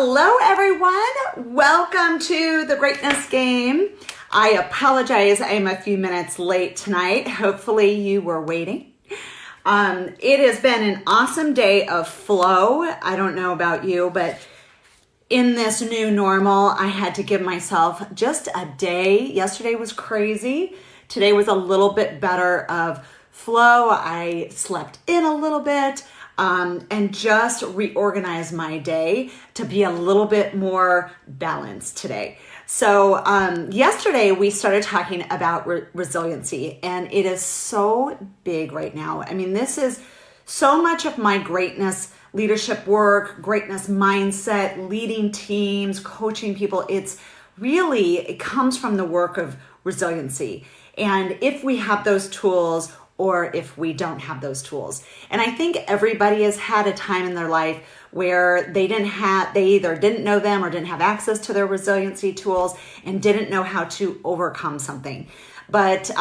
Hello, everyone. Welcome to the Greatness Game. I apologize, I am a few minutes late tonight. Hopefully you were waiting. It has been an awesome day of flow. I don't know about you, but in this new normal, I had to give myself just a day. Yesterday was crazy. Today was a little bit better of flow. I slept in a little bit. And just reorganize my day to be a little bit more balanced today. So yesterday we started talking about resiliency, and it is so big right now. I mean, this is so much of my greatness leadership work, greatness mindset, leading teams, coaching people. It comes from the work of resiliency. And if we have those tools, or if we don't have those tools. And I think everybody has had a time in their life where they either didn't know them or didn't have access to their resiliency tools and didn't know how to overcome something. But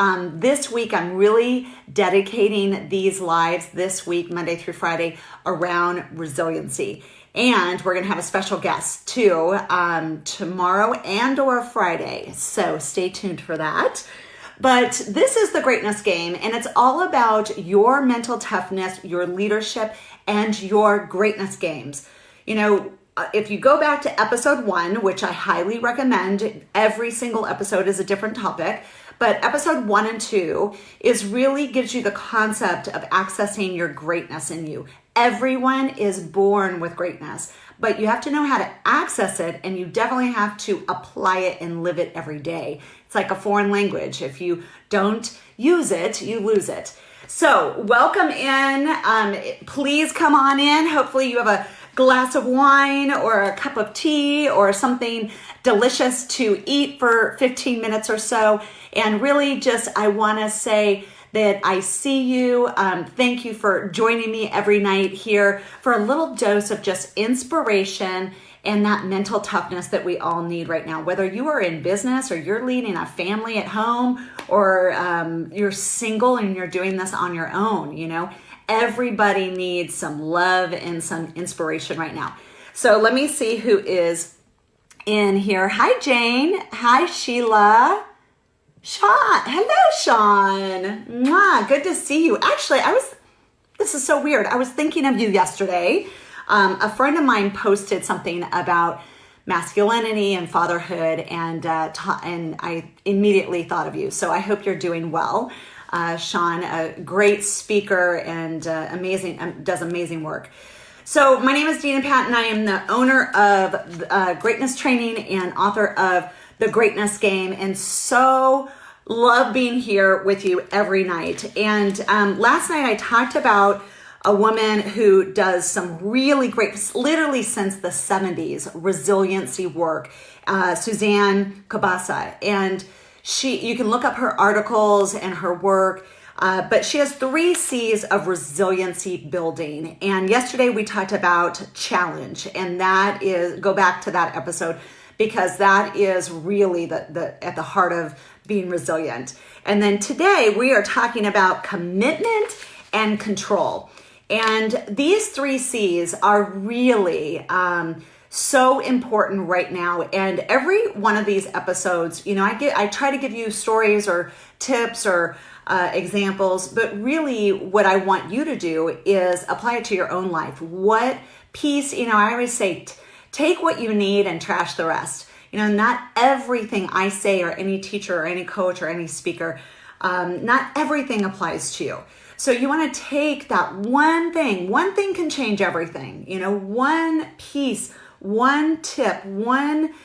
this week, I'm really dedicating these lives this week, Monday through Friday, around resiliency. And we're gonna have a special guest too, tomorrow and or Friday. So stay tuned for that. But this is the Greatness Game, and it's all about your mental toughness, your leadership, and your greatness games. You know, if you go back to episode 1, which I highly recommend, every single episode is a different topic, but episode 1 and 2 really gives you the concept of accessing your greatness in you. Everyone is born with greatness, but you have to know how to access it, and you definitely have to apply it and live it every day. It's like a foreign language. If you don't use it, you lose it. So welcome in. Please come on in. Hopefully you have a glass of wine or a cup of tea or something delicious to eat for 15 minutes or so. And really I want to say that I see you. Thank you for joining me every night here for a little dose of just inspiration and that mental toughness that we all need right now. Whether you are in business or you're leading a family at home or you're single and you're doing this on your own, you know, everybody needs some love and some inspiration right now. So let me see who is in here. Hi, Jane. Hi, Sheila. Sean. Hello, Sean. Mwah, good to see you. Actually, this is so weird. I was thinking of you yesterday. A friend of mine posted something about masculinity and fatherhood, and I immediately thought of you. So I hope you're doing well. Sean, a great speaker and does amazing work. So my name is Dina Patton. I am the owner of Greatness Training and author of The Greatness Game, and so love being here with you every night. And last night I talked about a woman who does some really great, literally since the 70s, resiliency work, Suzanne Kabasa. And you can look up her articles and her work, but she has 3 C's of resiliency building. And yesterday we talked about challenge, and go back to that episode, because that is really at the heart of being resilient. And then today we are talking about commitment and control. And these 3 C's are really so important right now. And every one of these episodes, you know, I try to give you stories or tips or examples, but really what I want you to do is apply it to your own life. What piece, you know, I always say, take what you need and trash the rest. You know, not everything I say, or any teacher or any coach or any speaker, not everything applies to you. So you want to take that one thing can change everything. You know, one piece, one tip, one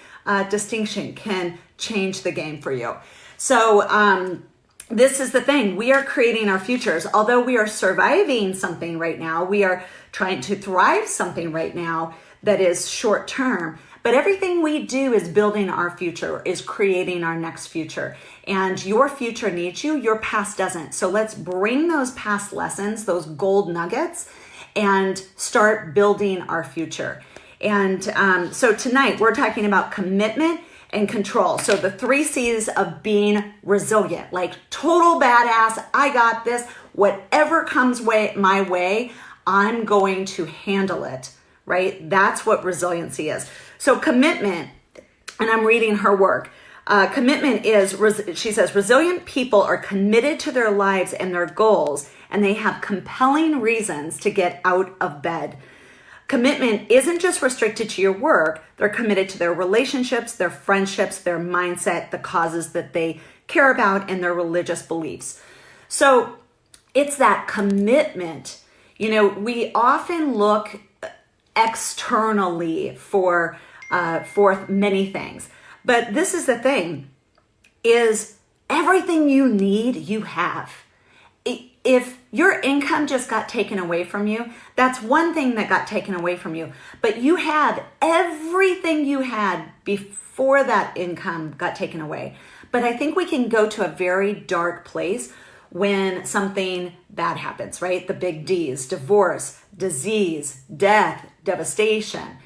distinction can change the game for you. So this is the thing. We are creating our futures. Although we are surviving something right now, we are trying to thrive something right now that is short term. But everything we do is building our future, is creating our next future. And your future needs you, your past doesn't. So let's bring those past lessons, those gold nuggets, and start building our future. And so tonight we're talking about commitment and control. So the 3 C's of being resilient, like total badass, I got this, whatever comes my way, I'm going to handle it right? That's what resiliency is. So commitment, and I'm reading her work. Commitment is, she says, resilient people are committed to their lives and their goals, and they have compelling reasons to get out of bed. Commitment isn't just restricted to your work. They're committed to their relationships, their friendships, their mindset, the causes that they care about, and their religious beliefs. So it's that commitment. We often look externally for many things. But this is the thing, is everything you need, you have. If your income just got taken away from you, that's one thing that got taken away from you. But you have everything you had before that income got taken away. But I think we can go to a very dark place when something bad happens, right? The big D's: divorce, disease, death, devastation.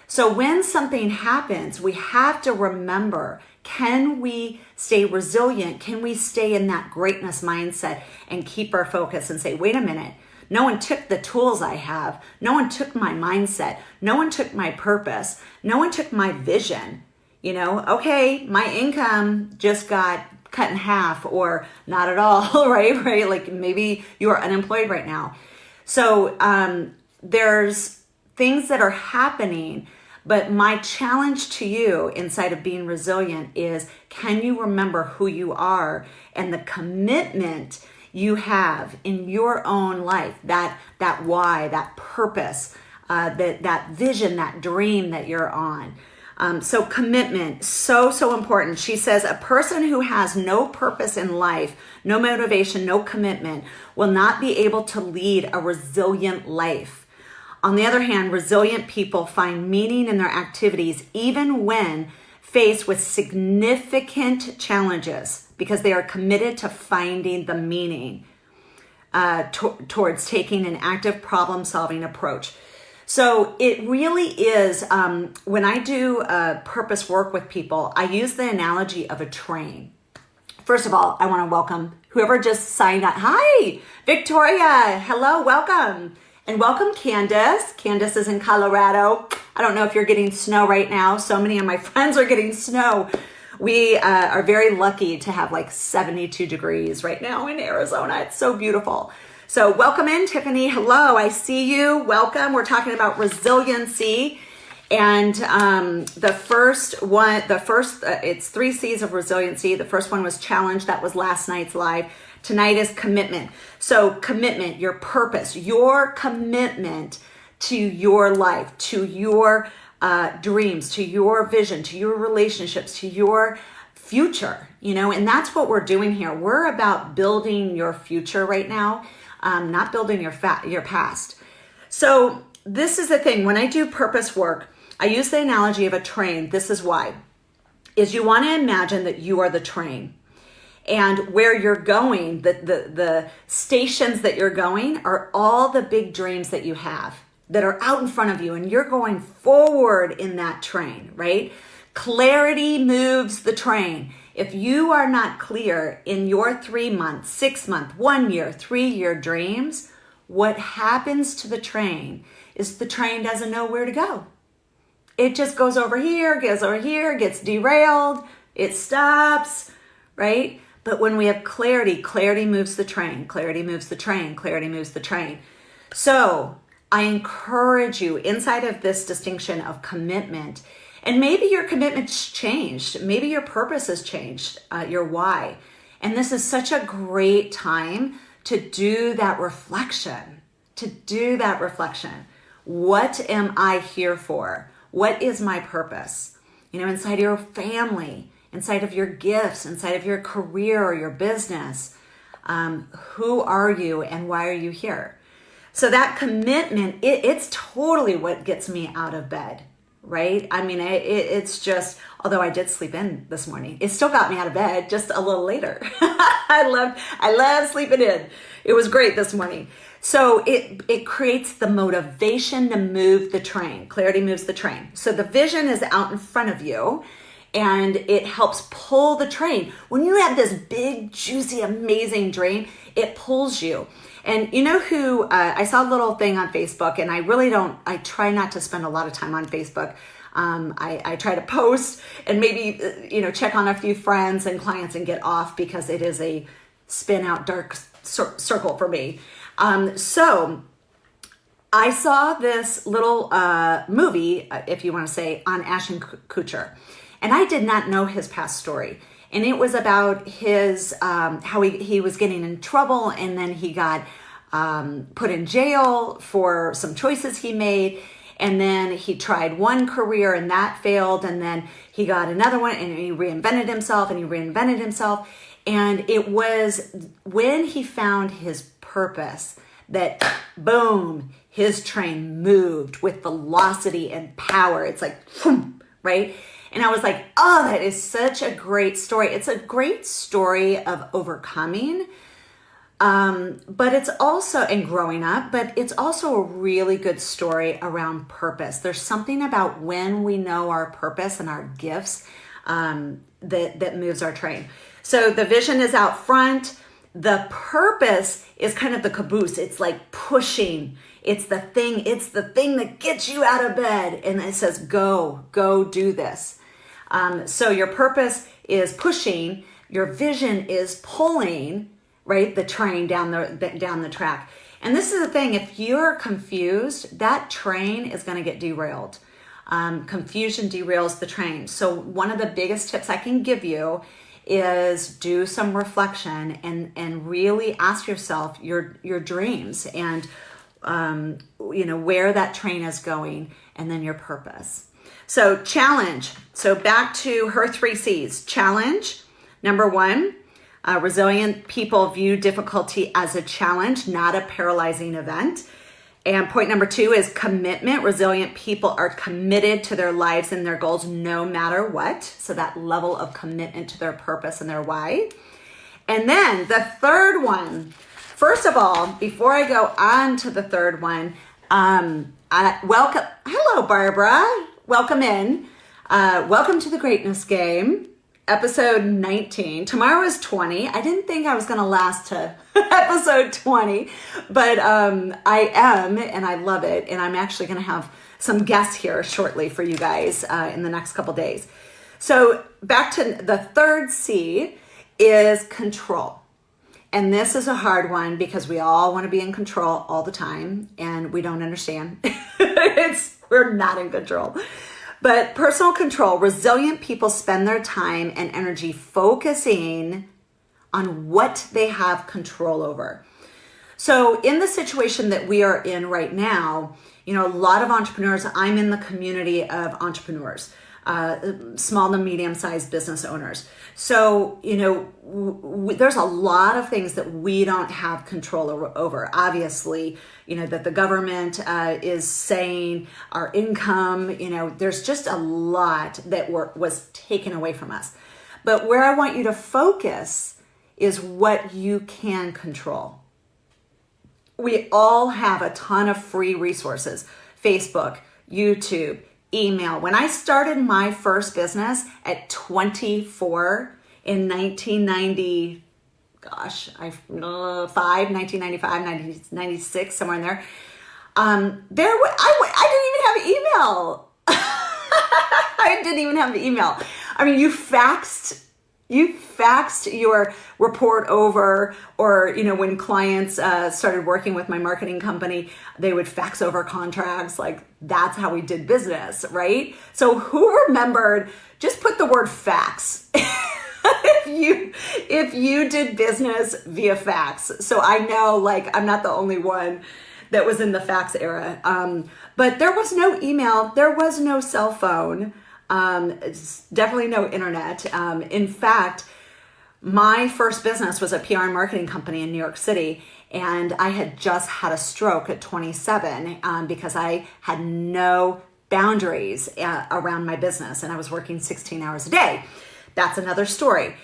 So when something happens, we have to remember, can we stay resilient? Can we stay in that greatness mindset and keep our focus and say, wait a minute, no one took the tools I have. No one took my mindset. No one took my purpose. No one took my vision. Okay, my income just got cut in half or not at all, right? Like maybe you're unemployed right now. So there's things that are happening. But my challenge to you inside of being resilient is, can you remember who you are and the commitment you have in your own life, that why, that purpose, that vision, that dream that you're on. So commitment, so important. She says a person who has no purpose in life, no motivation, no commitment, will not be able to lead a resilient life. On the other hand, resilient people find meaning in their activities even when faced with significant challenges, because they are committed to finding the meaning towards taking an active problem-solving approach. So it really is, when I do purpose work with people, I use the analogy of a train. First of all, I want to welcome whoever just signed up. Hi, Victoria. Hello, welcome. And welcome, Candace. Candace is in Colorado. I don't know if you're getting snow right now. So many of my friends are getting snow. We are very lucky to have like 72 degrees right now in Arizona. It's so beautiful. So welcome in, Tiffany. Hello, I see you. Welcome. We're talking about resiliency. And it's 3 C's of resiliency. The first one was challenge. That was last night's live. Tonight is commitment. So commitment, your purpose, your commitment to your life, to your dreams, to your vision, to your relationships, to your future, and that's what we're doing here. We're about building your future right now, not building your past. So this is the thing. When I do purpose work, I use the analogy of a train. This is why. Is you want to imagine that you are the train. And where you're going, the stations that you're going are all the big dreams that you have that are out in front of you, and you're going forward in that train, right? Clarity moves the train. If you are not clear in your 3-month, 6-month, 1 year, 3-year dreams, what happens to the train is the train doesn't know where to go. It just goes over here, gets derailed, it stops, right? But when we have clarity, clarity moves the train, clarity moves the train, clarity moves the train. So I encourage you inside of this distinction of commitment, and maybe your commitment's changed. Maybe your purpose has changed, your why. And this is such a great time to do that reflection, What am I here for? What is my purpose? Inside of your family, inside of your gifts, inside of your career or your business. Who are you and why are you here? So that commitment, it's totally what gets me out of bed, right? I mean, it's just, although I did sleep in this morning, it still got me out of bed just a little later. I love sleeping in. It was great this morning. So it creates the motivation to move the train. Clarity moves the train. So the vision is out in front of you, and it helps pull the train. When you have this big, juicy, amazing dream, it pulls you. And you know who, I saw a little thing on Facebook, and I try not to spend a lot of time on Facebook. I try to post and maybe, check on a few friends and clients and get off, because it is a spin out dark circle for me. So I saw this little movie, if you want to say, on Ashton Kutcher. And I did not know his past story. And it was about his, how he was getting in trouble, and then he got put in jail for some choices he made. And then he tried one career and that failed. And then he got another one and he reinvented himself and he reinvented himself. And it was when he found his purpose that, boom, his train moved with velocity and power. It's like, right? And I was like, oh, that is such a great story. It's a great story of overcoming, but it's also, and growing up, but it's also a really good story around purpose. There's something about when we know our purpose and our gifts that moves our train. So the vision is out front. The purpose is kind of the caboose. It's like pushing. It's the thing that gets you out of bed. And it says, go do this. So your purpose is pushing, your vision is pulling, right? The train down the track. And this is the thing, if you're confused, that train is going to get derailed. Confusion derails the train. So one of the biggest tips I can give you is do some reflection and really ask yourself your dreams and where that train is going, and then your purpose. So challenge. So back to her 3 C's. Challenge. Number 1, resilient people view difficulty as a challenge, not a paralyzing event. And point number 2 is commitment. Resilient people are committed to their lives and their goals no matter what. So that level of commitment to their purpose and their why. And then the third one, first of all, before I go on to the third one, welcome. Hello, Barbara. Welcome in. Welcome to the Greatness Game, episode 19. Tomorrow is 20. I didn't think I was going to last to episode 20, but I am, and I love it. And I'm actually going to have some guests here shortly for you guys in the next couple days. So back to the third C is control. And this is a hard one because we all want to be in control all the time, and we don't understand. We're not in control. But personal control, resilient people spend their time and energy focusing on what they have control over. So in the situation that we are in right now, a lot of entrepreneurs, I'm in the community of entrepreneurs, small to medium-sized business owners. So, there's a lot of things that we don't have control over. Obviously, that the government is saying our income, there's just a lot that was taken away from us. But where I want you to focus is what you can control. We all have a ton of free resources, Facebook, YouTube, email. When I started my first business at 24 in 1995, 1996, somewhere in there, I didn't even have email. I didn't even have the email. I mean, you faxed your report over, or, when clients started working with my marketing company, they would fax over contracts. Like, that's how we did business, right? So who remembered, just put the word fax if you did business via fax. So I know, I'm not the only one that was in the fax era. But there was no email, there was no cell phone. Definitely no internet. In fact, my first business was a PR and marketing company in New York City, and I had just had a stroke at 27 because I had no boundaries around my business, and I was working 16 hours a day. That's another story.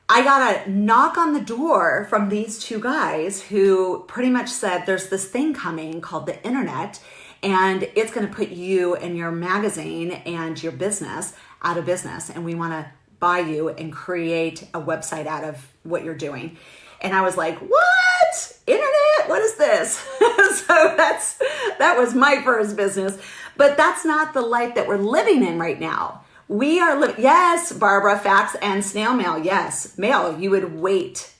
I got a knock on the door from these 2 guys who pretty much said, there's this thing coming called the internet, and it's going to put you and your magazine and your business out of business. And we want to buy you and create a website out of what you're doing. And I was like, what? Internet? What is this? So that was my first business. But that's not the life that we're living in right now. We are living, yes, Barbara, fax and snail mail. Yes, mail, you would wait.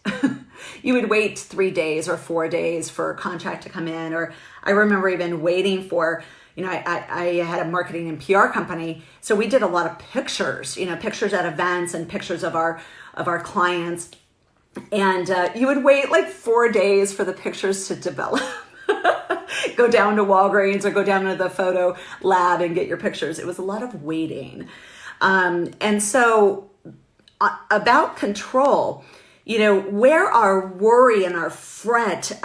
You would wait 3 days or 4 days for a contract to come in. Or I remember even waiting for, I had a marketing and PR company. So we did a lot of pictures, pictures at events and pictures of our clients. And you would wait like 4 days for the pictures to develop. Go down to Walgreens or go down to the photo lab and get your pictures. It was a lot of waiting. And so about control, where our worry and our fret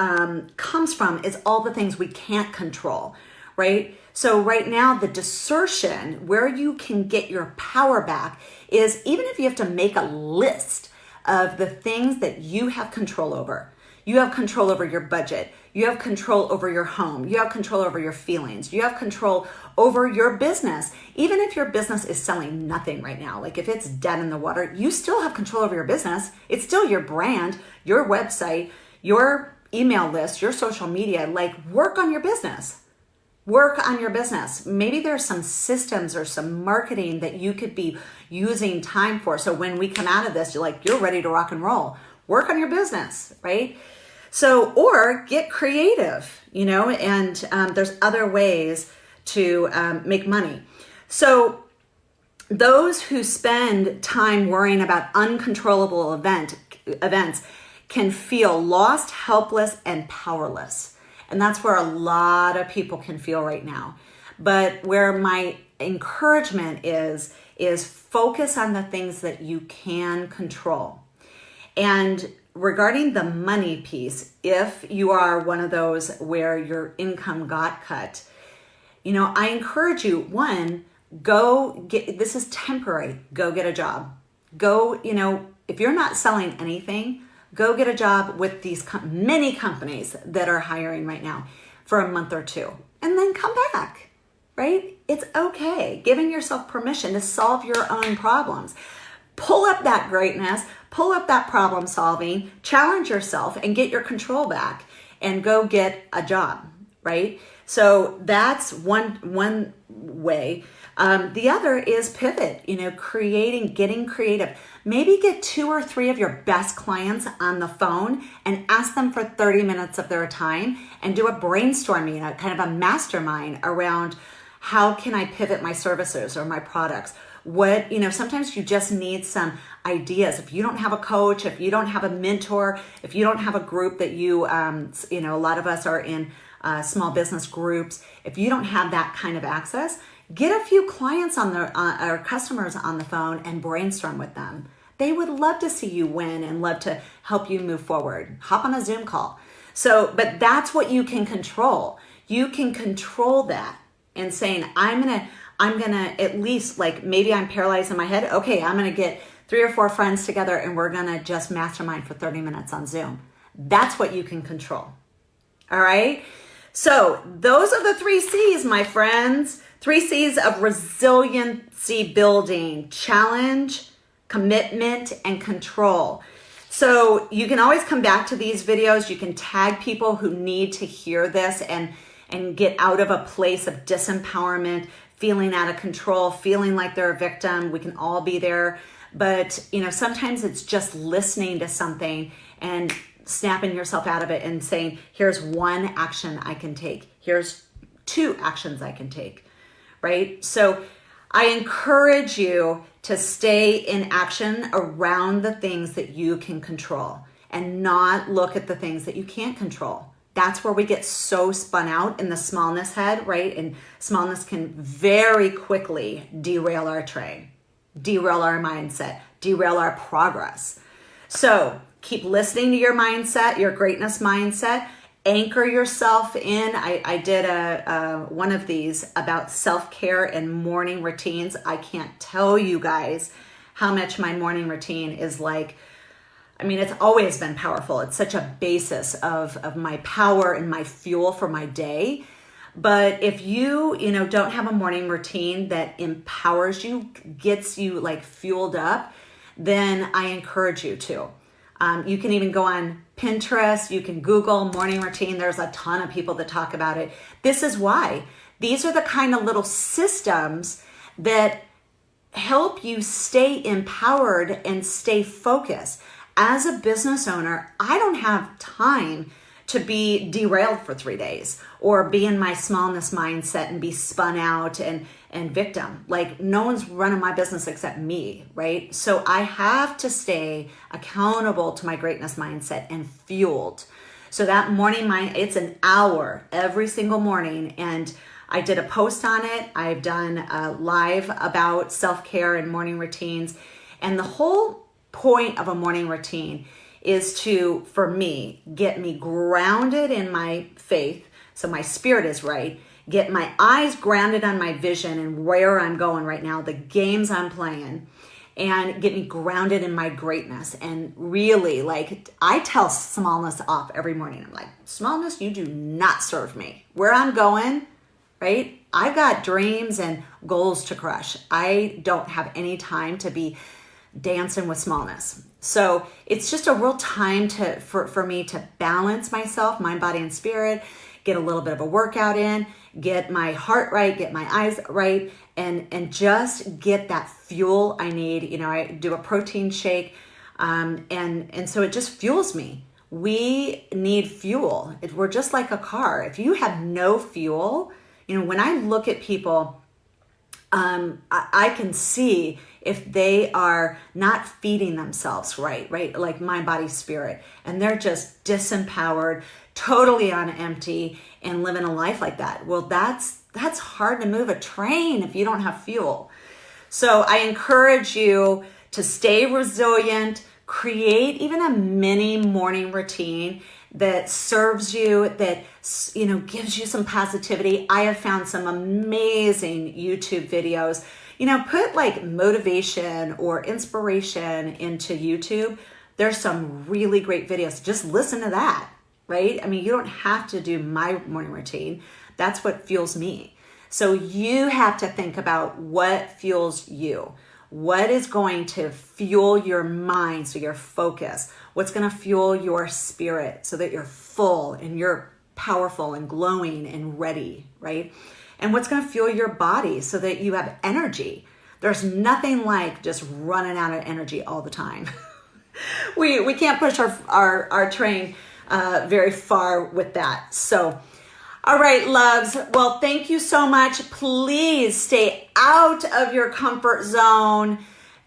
comes from is all the things we can't control, right? So right now, the desertion, where you can get your power back, is even if you have to make a list of the things that you have control over. You have control over your budget. You have control over your home. You have control over your feelings. You have control over your business. Even if your business is selling nothing right now, like if it's dead in the water, you still have control over your business. It's still your brand, your website, your email list, your social media. Like, work on your business. Work on your business. Maybe there's some systems or some marketing that you could be using time for. So when we come out of this, you're ready to rock and roll. Work on your business, right? So, or get creative, and there's other ways to make money. So those who spend time worrying about uncontrollable events can feel lost, helpless, and powerless. And that's where a lot of people can feel right now. But where my encouragement is focus on the things that you can control. And regarding the money piece, if you are one of those where your income got cut, I encourage you, one, this is temporary, go get a job. Go, if you're not selling anything, go get a job with these many companies that are hiring right now for a month or two, and then come back, right? It's okay. Giving yourself permission to solve your own problems. Pull up that greatness, pull up that problem solving, challenge yourself and get your control back and go get a job, right? So that's one way. The other is pivot, getting creative. Maybe get 2 or 3 of your best clients on the phone and ask them for 30 minutes of their time and do a brainstorming, a kind of a mastermind around how can I pivot my services or my products? What, sometimes you just need some ideas. If you don't have a coach, if you don't have a mentor, if you don't have a group that you, a lot of us are in small business groups. If you don't have that kind of access, get a few clients or customers on the phone and brainstorm with them. They would love to see you win and love to help you move forward. Hop on a Zoom call. But that's what you can control. You can control that and saying, I'm gonna at least, maybe I'm paralyzed in my head. Okay, I'm gonna get 3 or 4 friends together and we're gonna just mastermind for 30 minutes on Zoom. That's what you can control. All right. So those are the 3 C's, my friends. 3 C's of resiliency building: challenge, commitment, and control. So you can always come back to these videos. You can tag people who need to hear this and get out of a place of disempowerment, feeling out of control, feeling like they're a victim. We can all be there. But, sometimes it's just listening to something and snapping yourself out of it and saying, here's 1 action I can take. Here's 2 actions I can take, right? So I encourage you to stay in action around the things that you can control and not look at the things that you can't control. That's where we get so spun out in the smallness head, right? And smallness can very quickly derail our train, derail our mindset, derail our progress. So keep listening to your mindset, your greatness mindset. Anchor yourself in. I did one of these about self-care and morning routines. I can't tell you guys how much my morning routine is like. It's always been powerful. It's such a basis of my power and my fuel for my day. But if you don't have a morning routine that empowers you, gets you fueled up, then I encourage you to. You can even go on Pinterest. You can Google morning routine. There's a ton of people that talk about it. This is why. These are the kind of little systems that help you stay empowered and stay focused. As a business owner, I don't have time to be derailed for 3 days or be in my smallness mindset and be spun out and victim. Like, no one's running my business except me, right? So I have to stay accountable to my greatness mindset and fueled. So that morning it's an hour every single morning, and I did a post on it. I've done a live about self-care and morning routines. And the whole point of a morning routine is to, for me, get me grounded in my faith, so my spirit is right, get my eyes grounded on my vision and where I'm going right now, the games I'm playing, and get me grounded in my greatness. And really, like, I tell smallness off every morning. I'm like, smallness, you do not serve me. Where I'm going, right? I've got dreams and goals to crush. I don't have any time to be dancing with smallness. So it's just a real time for me to balance myself, mind, body, and spirit, get a little bit of a workout in, get my heart right, get my eyes right, and just get that fuel I need. You know, I do a protein shake, and so it just fuels me. We need fuel. We're just like a car. If you have no fuel, you know, when I look at people, I can see if they are not feeding themselves right? Like mind, body, spirit, and they're just disempowered, totally on empty, and living a life like that. Well, that's hard to move a train if you don't have fuel. So I encourage you to stay resilient, create even a mini morning routine that serves you, that, you know, gives you some positivity. I have found some amazing YouTube videos. You know, put like motivation or inspiration into YouTube. There's some really great videos. Just listen to that, right? I mean, you don't have to do my morning routine. That's what fuels me. So you have to think about what fuels you. What is going to fuel your mind so you're focused? What's going to fuel your spirit so that you're full and you're powerful and glowing and ready, right? And what's going to fuel your body so that you have energy? There's nothing like just running out of energy all the time. we can't push our train very far with that. So, all right, loves. Well, thank you so much. Please stay out of your comfort zone.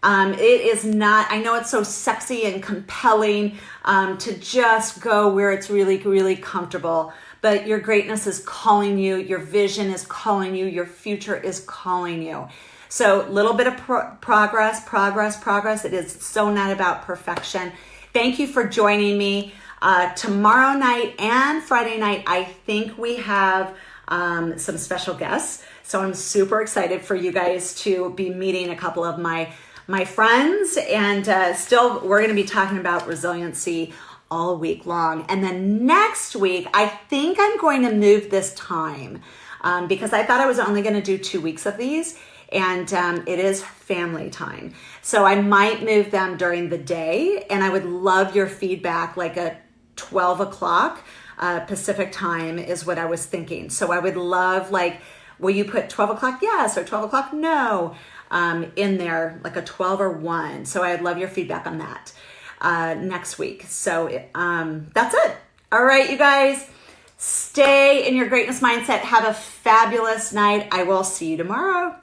It is not, I know it's so sexy and compelling to just go where it's really, really comfortable, but your greatness is calling you, your vision is calling you, your future is calling you. So little bit of progress. It is so not about perfection. Thank you for joining me. Tomorrow night and Friday night, I think we have some special guests. So I'm super excited for you guys to be meeting a couple of my friends, and we're going to be talking about resiliency all week long. And then next week, I think I'm going to move this time because I thought I was only going to do 2 weeks of these, and it is family time. So I might move them during the day, and I would love your feedback, like a 12 o'clock Pacific time is what I was thinking. So I would love, like, will you put 12 o'clock yes or 12 o'clock no in there, like a 12 or 1. So I'd love your feedback on that next week. So that's it. All right, you guys, stay in your greatness mindset. Have a fabulous night. I will see you tomorrow.